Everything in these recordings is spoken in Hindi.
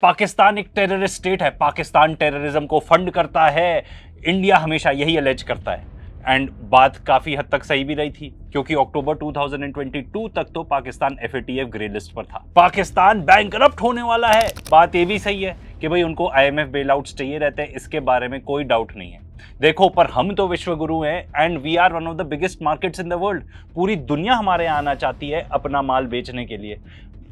पाकिस्तान एक टेररिस्ट स्टेट है, पाकिस्तान टेररिज्म को फंड करता है, इंडिया हमेशा यही अलेज करता है। एंड बात काफ़ी हद तक सही भी रही थी, क्योंकि अक्टूबर 2022 तक तो पाकिस्तान FATF ग्रे लिस्ट पर था। पाकिस्तान बैंकरप्ट होने वाला है। बात ये भी सही है कि भाई उनको IMF बेल आउट्स चाहिए रहते हैं, इसके बारे में कोई डाउट नहीं है। देखो, पर हम तो विश्व गुरु हैं and we are one of the biggest markets in the world. पूरी दुनिया हमारे यहाँ आना चाहती है अपना माल बेचने के लिए।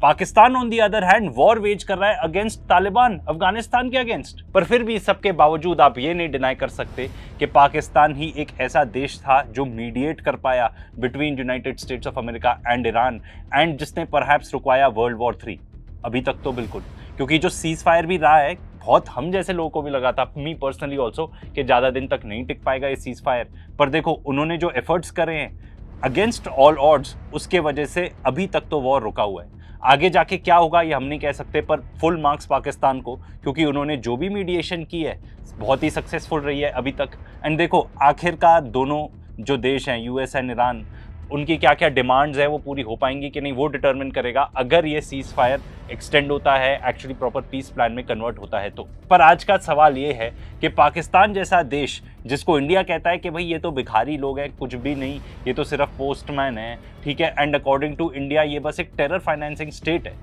Pakistan on the other hand war wage कर रहा है अगेंस्ट तालिबान, अफगानिस्तान के अगेंस्ट। पर फिर भी सबके बावजूद आप ये नहीं डिनाई कर सकते कि पाकिस्तान ही एक ऐसा देश था जो मीडिएट कर पाया between United States of America and Iran, and जिसने परहैप्स रुकवाया वर्ल्ड वॉर 3। अभी तक तो बिल्कुल, क्योंकि जो सीज फायर भी रहा है, बहुत हम जैसे लोगों को भी लगा था, मी पर्सनली ऑल्सो, कि ज़्यादा दिन तक नहीं टिक पाएगा ये सीज फायर। पर देखो, उन्होंने जो एफर्ट्स करे हैं अगेंस्ट ऑल ऑड्स, उसके वजह से अभी तक तो वॉर रुका हुआ है। आगे जाके क्या होगा ये हम नहीं कह सकते, पर फुल मार्क्स पाकिस्तान को, क्योंकि उन्होंने जो भी मीडिएशन की है बहुत ही सक्सेसफुल रही है अभी तक। एंड देखो, आखिरकार दोनों जो देश हैं, US एंड ईरान, उनकी क्या क्या डिमांड्स है वो पूरी हो पाएंगी कि नहीं, वो डिटरमिन करेगा अगर ये सीज फायर एक्सटेंड होता है, एक्चुअली प्रॉपर पीस प्लान में कन्वर्ट होता है तो। पर आज का सवाल ये है कि पाकिस्तान जैसा देश, जिसको इंडिया कहता है कि भाई ये तो भिखारी लोग हैं, कुछ भी नहीं, ये तो सिर्फ पोस्टमैन है, ठीक है, एंड अकॉर्डिंग टू इंडिया ये बस एक टेरर फाइनेंसिंग स्टेट है,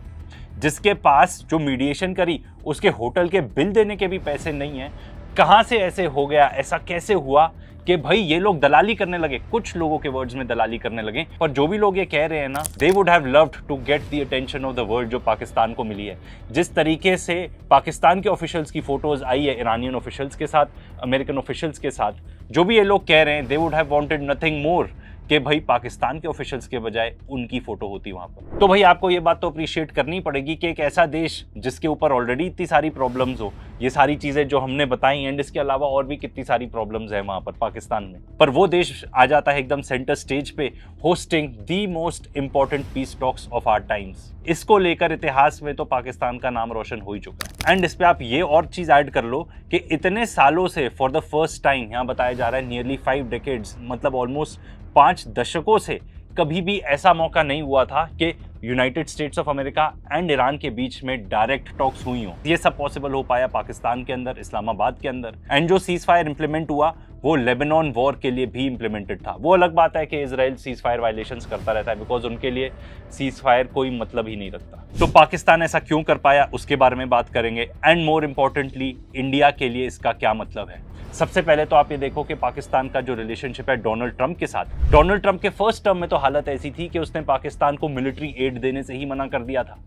जिसके पास जो मीडिएशन करी उसके होटल के बिल देने के भी पैसे नहीं है। कहाँ से ऐसे हो गया, ऐसा कैसे हुआ कि भाई ये लोग दलाली करने लगे? कुछ लोगों के वर्ड्स में दलाली करने लगे, पर जो भी लोग ये कह रहे हैं ना, they would have loved to get the attention of the world जो पाकिस्तान को मिली है। जिस तरीके से पाकिस्तान के ऑफिशियल्स की फोटोज आई है ईरानियन ऑफिशियल्स के साथ, अमेरिकन ऑफिशियल्स के साथ, जो भी ये लोग कह रहे हैं, दे would have wanted nothing more कि भाई पाकिस्तान के ऑफिशियल्स के बजाय उनकी फोटो होती वहां पर। तो भाई आपको ये बात तो अप्रिशिएट करनी पड़ेगी कि एक ऐसा देश जिसके ऊपर ऑलरेडी इतनी सारी प्रॉब्लम्स हो, ये सारी चीजें जो हमने बताई, एंड इसके अलावा और भी कितनी सारी प्रॉब्लम्स है वहां पर पाकिस्तान में, पर वो देश आ जाता है एकदम सेंटर स्टेज पे, hosting the most important peace talks of our times. इसको लेकर इतिहास में तो पाकिस्तान का नाम रोशन हो ही चुका है। एंड इस पे आप ये और चीज ऐड कर लो कि इतने सालों से फॉर द फर्स्ट टाइम यहाँ बताया जा रहा है नियरली 5 डेकेड्स, मतलब ऑलमोस्ट 5 दशकों से कभी भी ऐसा मौका नहीं हुआ था कि United States of America and Iran के बीच में डायरेक्ट टॉक्स हुई हो। ये सब पॉसिबल हो पाया पाकिस्तान के अंदर, इस्लामाबाद के अंदर। एंड जो सीज फायर इंप्लीमेंट हुआ वो लेबनान वॉर के लिए भी इंप्लीमेंटेड था। वो अलग बात है कि इजराइल सीज फायर वायलेशंस करता रहता है, बिकॉज उनके लिए सीज फायर कोई मतलब ही नहीं रखता। तो पाकिस्तान ऐसा क्यों कर पाया उसके बारे में बात करेंगे, एंड मोर इंपॉर्टेंटली इंडिया के लिए इसका क्या मतलब है। सबसे पहले तो आप ये देखो कि पाकिस्तान का जो रिलेशनशिप है डोनाल्ड ट्रंप के साथ, डोनाल्ड ट्रंप के फर्स्ट टर्म में तो हालत ऐसी थी कि उसने पाकिस्तान को मिलिट्री एड देने से ही मना कर दिया था,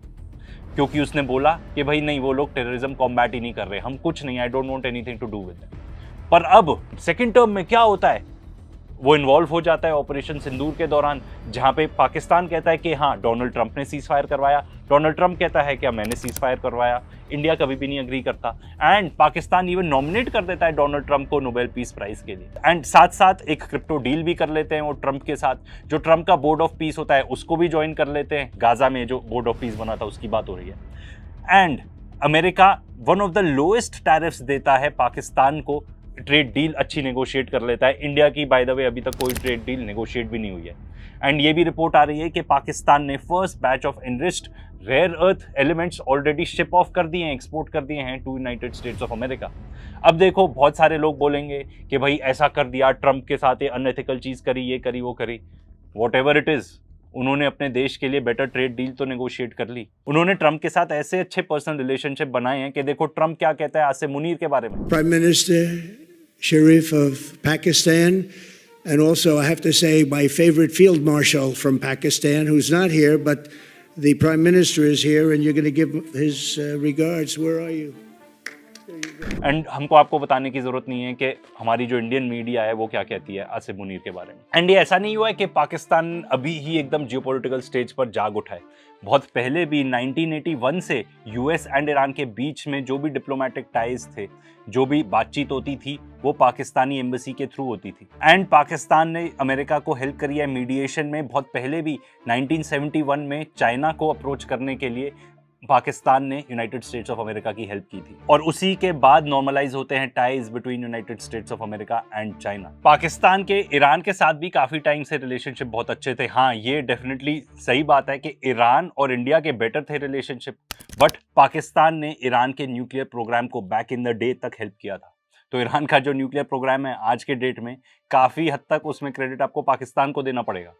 क्योंकि उसने बोला कि भाई नहीं, वो लोग टेररिज्म कॉम्बैट ही नहीं कर रहे, हम कुछ नहीं, I don't want anything to do with it. पर अब सेकंड टर्म में क्या होता है, वो इन्वॉल्व हो जाता है ऑपरेशन सिंदूर के दौरान, जहां पे पाकिस्तान कहता है कि हाँ डोनाल्ड ट्रंप ने सीज फायर करवाया, डोनाल्ड ट्रंप कहता है कि मैंने सीज फायर करवाया। इंडिया कभी भी नहीं अग्री करता, एंड पाकिस्तान इवन नॉमिनेट कर देता है डोनाल्ड ट्रंप को नोबेल पीस प्राइज के लिए। एंड साथ साथ एक क्रिप्टो डील भी कर लेते हैं वो ट्रंप के साथ, जो ट्रंप का बोर्ड ऑफ पीस होता है उसको भी ज्वाइन कर लेते हैं। गाजा में जो बोर्ड ऑफ पीस बना था उसकी बात हो रही है। And America one of the lowest tariffs देता है पाकिस्तान को, ट्रेड डील अच्छी नेगोशिएट कर लेता है। इंडिया की बाय द वे अभी तक कोई ट्रेड डील नेगोशिएट भी नहीं हुई है। एंड ये भी रिपोर्ट आ रही है कि पाकिस्तान ने first batch of enriched rare earth elements already ship off कर दिए हैं, एक्सपोर्ट कर दिए हैं to United States of America. अब देखो, बहुत सारे लोग बोलेंगे कि भाई ऐसा कर दिया, ट्रंप के साथ ये अनएथिकल चीज़ करी, ये करी, वो करी, वॉट एवर इट इज़, उन्होंने अपने देश के लिए बेटर ट्रेड डील तो नेगोशिएट कर ली। उन्होंने ट्रंप के साथ ऐसे अच्छे पर्सनल रिलेशनशिप बनाए हैं कि देखो ट्रंप क्या कहता है आसिम मुनीर के बारे में। Prime minister Sharif of Pakistan, and also I have to say my favorite field marshal from Pakistan, who's not here, but the Prime Minister is here, and you're going to give his regards. Where are you? And हमको आपको बताने की जरूरत नहीं है कि हमारी जो इंडियन मीडिया है वो क्या कहती है आसिम मुनीर के बारे में। एंड ये ऐसा नहीं हुआ है कि पाकिस्तान अभी ही एकदम जियोपॉलिटिकल स्टेज पर जाग उठा है। बहुत पहले भी 1981 से यूएस एंड ईरान के बीच में जो भी डिप्लोमेटिक टाइज थे, जो भी बातचीत होती थी, वो पाकिस्तानी एम्बेसी के थ्रू होती थी। एंड पाकिस्तान ने अमेरिका को हेल्प करी है मीडिएशन में। बहुत पहले भी 1971 में चाइना को अप्रोच करने के लिए पाकिस्तान ने यूनाइटेड स्टेट्स ऑफ अमेरिका की हेल्प की थी और उसी के बाद नॉर्मलाइज होते हैं ties between United States of America and China. Pakistan के ईरान के साथ भी काफी टाइम से रिलेशनशिप बहुत अच्छे थे। हाँ, ये डेफिनेटली सही बात है कि ईरान और इंडिया के बेटर थे रिलेशनशिप, बट पाकिस्तान ने ईरान के न्यूक्लियर प्रोग्राम को बैक इन द डे तक हेल्प किया था। तो ईरान का जो न्यूक्लियर प्रोग्राम है आज के डेट में, काफी हद तक उसमें क्रेडिट आपको पाकिस्तान को देना पड़ेगा।